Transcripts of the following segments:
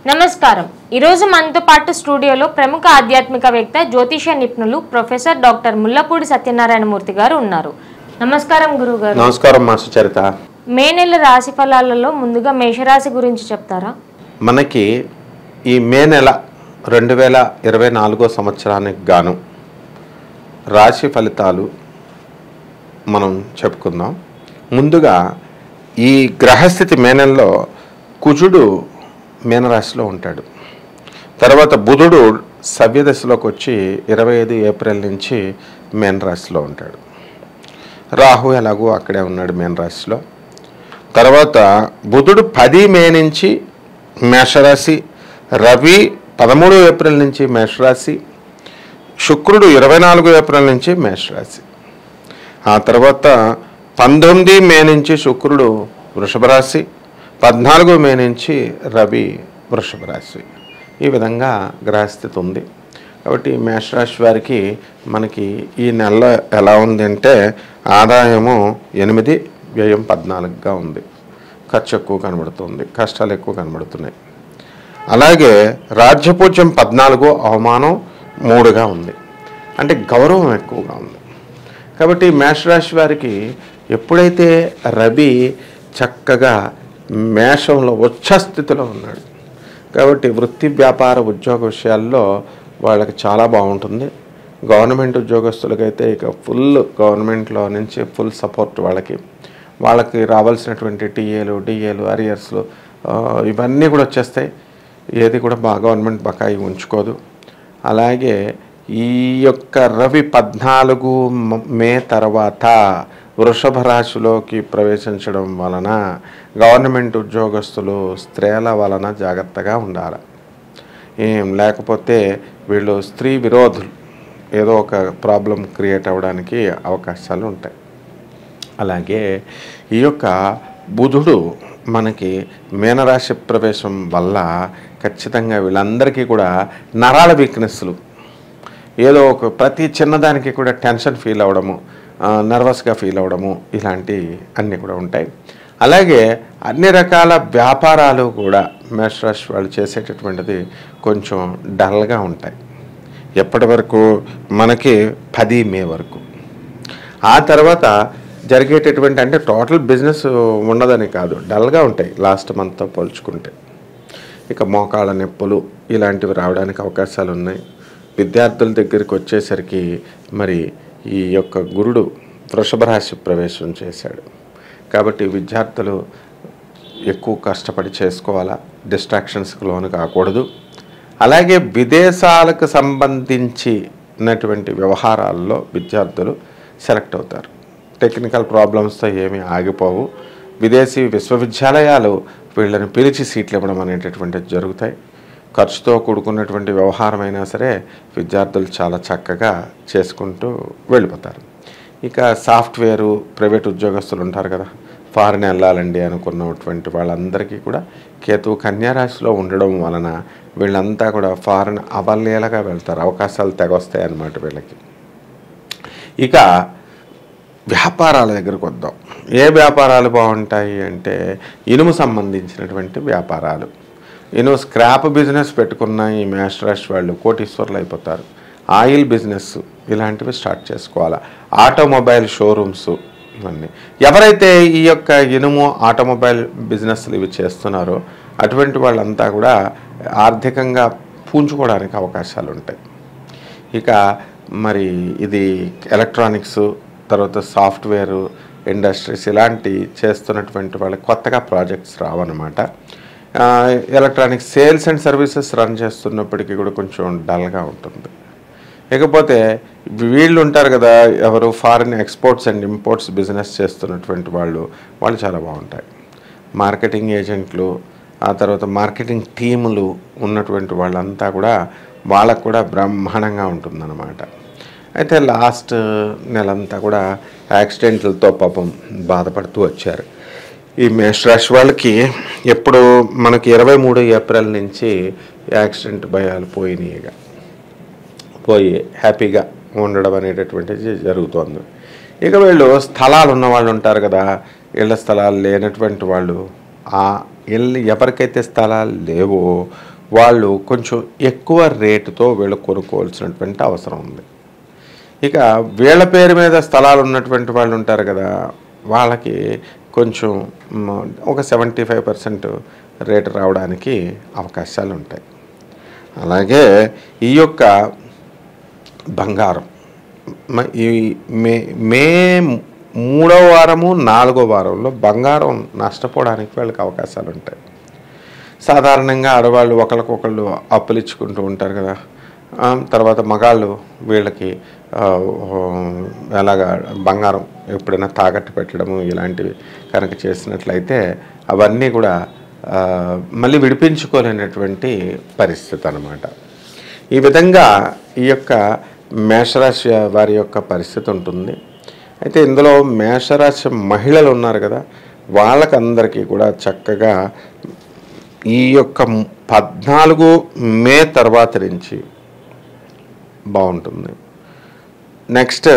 నమస్కారం. ఈరోజు మనతో పాటు స్టూడియోలో ప్రముఖ ఆధ్యాత్మికవేత్త జ్యోతిష నిపుణులు ప్రొఫెసర్ డాక్టర్ ముల్లపూడి సత్యనారాయణ మూర్తి గారు ఉన్నారు. నమస్కారం గురుగారు. నమస్కారం మాస్టర్ చరిత. మే నెల రాశి ఫలాలలో ముందుగా మేషరాశి గురించి చెప్తారా? మనకి ఈ మే నెల 2024 సంవత్సరానికి గాను రాశి ఫలితాలు మనం చెప్పుకుందాం. ముందుగా ఈ గ్రహస్థితి మే నెలలో కుజుడు మీనరాశిలో ఉంటాడు. తర్వాత బుధుడు సవ్యదశలోకి వచ్చి 25 ఏప్రిల్ నుంచి మీనరాశిలో ఉంటాడు. రాహు ఎలాగో అక్కడే ఉన్నాడు మీనరాశిలో. తర్వాత బుధుడు 10 మే నుంచి మేషరాశి, రవి 13 ఏప్రిల్ నుంచి మేషరాశి, శుక్రుడు 24 ఏప్రిల్ నుంచి మేషరాశి. ఆ తర్వాత 19 మే నుంచి శుక్రుడు వృషభ రాశి, 14 మే నుంచి రవి వృషభ రాశి. ఈ విధంగా గ్రహస్థితి ఉంది. కాబట్టి మేషరాశి వారికి మనకి ఈ నెల ఎలా ఉంది అంటే ఆదాయము 8, వ్యయం 14గా ఉంది. ఖర్చు ఎక్కువ కనబడుతుంది, కష్టాలు ఎక్కువ కనబడుతున్నాయి. అలాగే రాజ్యపూజ్యం 14, అవమానం 3గా ఉంది. అంటే గౌరవం ఎక్కువగా ఉంది. కాబట్టి మేషరాశి వారికి ఎప్పుడైతే రవి చక్కగా మేషంలో ఉచ్చస్థితిలో ఉన్నాడు కాబట్టి వృత్తి, వ్యాపార, ఉద్యోగ విషయాల్లో వాళ్ళకి చాలా బాగుంటుంది. గవర్నమెంట్ ఉద్యోగస్తులకైతే ఇక ఫుల్ గవర్నమెంట్లో నుంచి ఫుల్ సపోర్ట్ వాళ్ళకి రావాల్సినటువంటి టీఏలు, డిఏలు, అరియర్స్లు ఇవన్నీ కూడా వచ్చేస్తాయి. ఏది కూడా గవర్నమెంట్ బకాయి ఉంచుకోదు. అలాగే ఈ యొక్క రవి 14 మే తర్వాత వృషభ రాశిలోకి ప్రవేశించడం వలన గవర్నమెంట్ ఉద్యోగస్తులు స్త్రీల వలన జాగ్రత్తగా ఉండాలి. లేకపోతే వీళ్ళు స్త్రీ విరోధులు ఏదో ఒక ప్రాబ్లం క్రియేట్ అవ్వడానికి అవకాశాలు ఉంటాయి. అలాగే ఈ యొక్క బుధుడు మనకి మీనరాశి ప్రవేశం వల్ల ఖచ్చితంగా వీళ్ళందరికీ కూడా నరాల వీక్నెస్లు, ఏదో ఒక ప్రతి చిన్నదానికి కూడా టెన్షన్ ఫీల్ అవ్వడము, నర్వస్గా ఫీల్ అవ్వడము, ఇలాంటి అన్నీ కూడా ఉంటాయి. అలాగే అన్ని రకాల వ్యాపారాలు కూడా మేషరాశి వాళ్ళు చేసేటటువంటిది కొంచెం డల్గా ఉంటాయి. ఎప్పటి వరకు మనకి 10 మే వరకు. ఆ తర్వాత జరిగేటటువంటి అంటే టోటల్ బిజినెస్ ఉండదని కాదు, డల్గా ఉంటాయి లాస్ట్ మంత్తో పోల్చుకుంటే. ఇక మోకాళ్ళ నొప్పులు ఇలాంటివి రావడానికి అవకాశాలు ఉన్నాయి. విద్యార్థుల దగ్గరికి వచ్చేసరికి మరి ఈ యొక్క గురుడు వృషభ రాశి ప్రవేశం చేశాడు కాబట్టి విద్యార్థులు ఎక్కువ కష్టపడి చేసుకోవాలా, డిస్ట్రాక్షన్స్కి లోను కాకూడదు. అలాగే విదేశాలకు సంబంధించినటువంటి వ్యవహారాల్లో విద్యార్థులు సెలెక్ట్ అవుతారు. టెక్నికల్ ప్రాబ్లమ్స్తో ఏమీ ఆగిపోవు. విదేశీ విశ్వవిద్యాలయాలు వీళ్ళని పిలిచి సీట్లు ఇవ్వడం అనేటటువంటివి జరుగుతాయి. ఖర్చుతో కూడుకున్నటువంటి వ్యవహారమైనా సరే విద్యార్థులు చాలా చక్కగా చేసుకుంటూ వెళ్ళిపోతారు. ఇక సాఫ్ట్వేరు, ప్రైవేట్ ఉద్యోగస్తులు ఉంటారు కదా, ఫారిన్ వెళ్ళాలండి అనుకున్నటువంటి వాళ్ళందరికీ కూడా కేతు కన్యారాశిలో ఉండడం వలన వీళ్ళంతా కూడా ఫారిన్ అవలీలగా వెళ్తారు. అవకాశాలు తెగొస్తాయి అన్నమాట వీళ్ళకి. ఇక వ్యాపారాల దగ్గరకు వద్దాం. ఏ వ్యాపారాలు బాగుంటాయి అంటే ఇనుము సంబంధించినటువంటి వ్యాపారాలు. స్క్రాప్ బిజినెస్ పెట్టుకున్న ఈ మేషరాశి వాళ్ళు కోటీశ్వర్లు అయిపోతారు. ఆయిల్ బిజినెస్ ఇలాంటివి స్టార్ట్ చేసుకోవాలి. ఆటోమొబైల్ షోరూమ్స్ ఇవన్నీ. ఎవరైతే ఈ యొక్క ఇనుము, ఆటోమొబైల్ బిజినెస్లు ఇవి చేస్తున్నారో అటువంటి వాళ్ళంతా కూడా ఆర్థికంగా పూంచుకోవడానికి అవకాశాలు ఉంటాయి. ఇక మరి ఇది ఎలక్ట్రానిక్స్, తర్వాత సాఫ్ట్వేరు ఇండస్ట్రీస్ ఇలాంటి చేస్తున్నటువంటి వాళ్ళకి కొత్తగా ప్రాజెక్ట్స్ రావన్నమాట. Electronic sales and services run చేస్తున్నప్పటికీ కూడా కొంచెం డల్గా ఉంటుంది. ఇకపోతే వీళ్ళు ఉంటారు కదా, ఎవరు foreign exports and imports business చేస్తున్నటువంటి వాళ్ళు చాలా బాగుంటాయి. మార్కెటింగ్ ఏజెంట్లు, ఆ తర్వాత మార్కెటింగ్ టీములు ఉన్నటువంటి వాళ్ళంతా కూడా వాళ్ళకు కూడా బ్రహ్మాండంగా ఉంటుందన్నమాట. అయితే లాస్ట్ నెలంతా కూడా యాక్సిడెంట్లతో పాపం బాధపడుతూ వచ్చారు. ఈ మేషరాశి వాళ్ళకి ఎప్పుడు మనకి 23 ఏప్రిల్ నుంచి యాక్సిడెంట్ భయాలు పోయి హ్యాపీగా ఉండడం అనేటటువంటిది జరుగుతోంది. ఇక వీళ్ళు స్థలాలు ఉన్న వాళ్ళు ఉంటారు కదా, ఇళ్ల స్థలాలు లేనటువంటి వాళ్ళు, ఆ ఇల్లు ఎవరికైతే స్థలాలు లేవో వాళ్ళు కొంచెం ఎక్కువ రేటుతో వీళ్ళు కొనుక్కోవాల్సినటువంటి అవసరం ఉంది. ఇక వీళ్ళ పేరు మీద స్థలాలు ఉన్నటువంటి వాళ్ళు ఉంటారు కదా, వాళ్ళకి కొంచెం ఒక 75% రేటు రావడానికి అవకాశాలు ఉంటాయి. అలాగే ఈ యొక్క బంగారం ఈ మే 3వ వారము 4వ వారంలో బంగారం నష్టపోవడానికి వీళ్ళకి అవకాశాలు ఉంటాయి. సాధారణంగా ఆడవాళ్ళు ఒకరికొకళ్ళు అప్పులు ఇచ్చుకుంటూ ఉంటారు కదా, తర్వాత మగాళ్ళు వీళ్ళకి ఎలాగా బంగారం ఎప్పుడైనా తాకట్టు పెట్టడము ఇలాంటివి కనుక చేసినట్లయితే అవన్నీ కూడా మళ్ళీ విడిపించుకోలేనటువంటి పరిస్థితి అన్నమాట. ఈ విధంగా ఈ యొక్క మేషరాశి వారి యొక్క పరిస్థితి ఉంటుంది. అయితే ఇందులో మేషరాశి మహిళలు ఉన్నారు కదా, వాళ్ళకందరికీ కూడా చక్కగా ఈ యొక్క 14 మే తర్వాత నుంచి బాగుంటుంది. నెక్స్ట్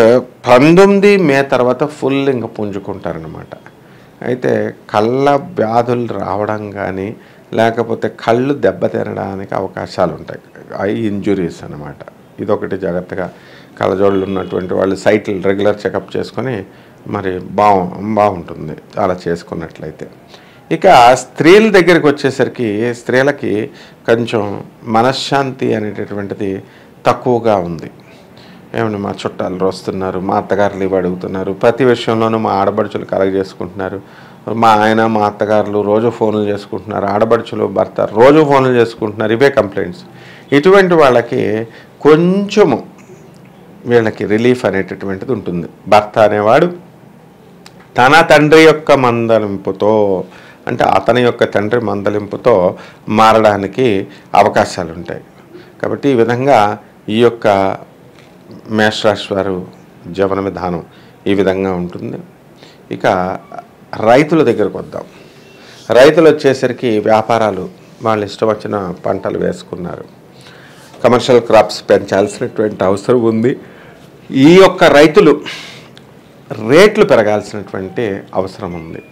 19 మే తర్వాత ఫుల్ ఇంకా పుంజుకుంటారనమాట. అయితే కళ్ళ వ్యాధులు రావడం కానీ లేకపోతే కళ్ళు దెబ్బతినడానికి అవకాశాలు ఉంటాయి, ఐ ఇంజురీస్ అన్నమాట. ఇదొకటి జాగ్రత్తగా కళ్ళజోళ్ళు ఉన్నటువంటి వాళ్ళు సైట్లు రెగ్యులర్ చెకప్ చేసుకొని మరి బాగుంటుంది అలా చేసుకున్నట్లయితే. ఇక స్త్రీల దగ్గరికి వచ్చేసరికి స్త్రీలకి కొంచెం మనశ్శాంతి అనేటటువంటిది తక్కువగా ఉంది. ఏమన్నా మా చుట్టాలు వస్తున్నారు, మా అత్తగారులు ఇవి అడుగుతున్నారు, ప్రతి విషయంలోనూ మా ఆడబడుచులు కలగజేసుకుంటున్నారు, మా ఆయన మా అత్తగారులు రోజు ఫోన్లు చేసుకుంటున్నారు, ఆడబడుచులు భర్త రోజు ఫోన్లు చేసుకుంటున్నారు, ఇవే కంప్లైంట్స్. ఇటువంటి వాళ్ళకి కొంచెము వీళ్ళకి రిలీఫ్ అనేటటువంటిది ఉంటుంది. భర్త అనేవాడు తన తండ్రి యొక్క మందలింపుతో, అంటే అతని యొక్క తండ్రి మందలింపుతో మారడానికి అవకాశాలు ఉంటాయి. కాబట్టి ఈ విధంగా ఈ యొక్క మేషరాశి వారు జీవన విధానం ఈ విధంగా ఉంటుంది. ఇక రైతుల దగ్గరకు వద్దాం. రైతులు వచ్చేసరికి వ్యాపారాలు వాళ్ళు ఇష్టం వచ్చిన పంటలు వేసుకున్నారు, కమర్షియల్ క్రాప్స్ పెంచాల్సినటువంటి అవసరం ఉంది. ఈ యొక్క రైతులు రేట్లు పెరగాల్సినటువంటి అవసరం ఉంది.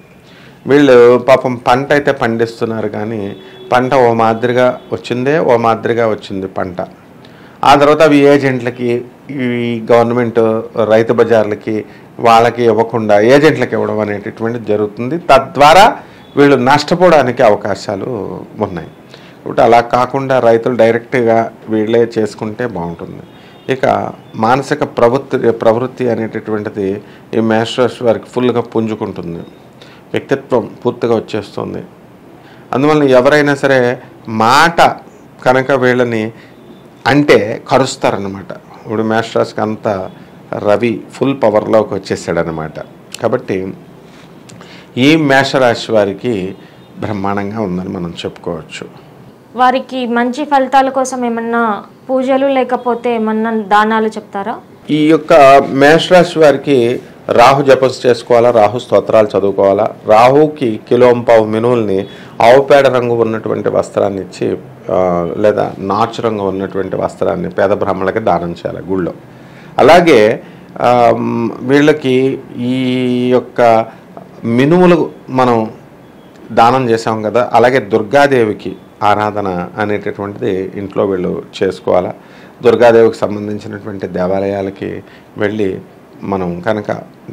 వీళ్ళు పాపం పంట అయితే పండిస్తున్నారు కానీ పంట ఓ మాదిరిగా వచ్చింది పంట. ఆ తర్వాత అవి ఏజెంట్లకి, ఈ గవర్నమెంట్ రైతు బజార్లకి వాళ్ళకి ఇవ్వకుండా ఏజెంట్లకి ఇవ్వడం అనేటటువంటిది జరుగుతుంది. తద్వారా వీళ్ళు నష్టపోవడానికి అవకాశాలు ఉన్నాయి. కాబట్టి అలా కాకుండా రైతులు డైరెక్ట్గా వీళ్ళే చేసుకుంటే బాగుంటుంది. ఇక మానసిక ప్రవృత్తి అనేటటువంటిది ఈ మేషరాశి వారికి ఫుల్గా పుంజుకుంటుంది. వ్యక్తిత్వం పూర్తిగా వచ్చేస్తుంది. అందువల్ల ఎవరైనా సరే మాట కనుక వీళ్ళని అంటే కరుస్తారనమాట. ఇప్పుడు మేషరాశికి అంతా రవి ఫుల్ పవర్లోకి వచ్చేసాడనమాట. కాబట్టి ఈ మేషరాశి వారికి బ్రహ్మాండంగా ఉందని మనం చెప్పుకోవచ్చు. వారికి మంచి ఫలితాల కోసం ఏమన్నా పూజలు లేకపోతే ఏమన్నా దానాలు చెప్తారా? ఈ యొక్క మేషరాశి వారికి రాహు జపం చేసుకోవాలా, రాహు స్తోత్రాలు చదువుకోవాలా, రాహుకి కిలోంపావు మినువుల్ని ఆవుపేడ రంగు ఉన్నటువంటి వస్త్రాన్ని ఇచ్చి లేదా నాచు రంగు ఉన్నటువంటి వస్త్రాన్ని పేద బ్రాహ్మణులకి దానం చేయాలి గుళ్ళో. అలాగే వీళ్ళకి ఈ యొక్క మినుములు మనం దానం చేసాం కదా, అలాగే దుర్గాదేవికి ఆరాధన అనేటటువంటిది ఇంట్లో వీళ్ళు చేసుకోవాలా. దుర్గాదేవికి సంబంధించినటువంటి దేవాలయాలకి వెళ్ళి మనం కనుక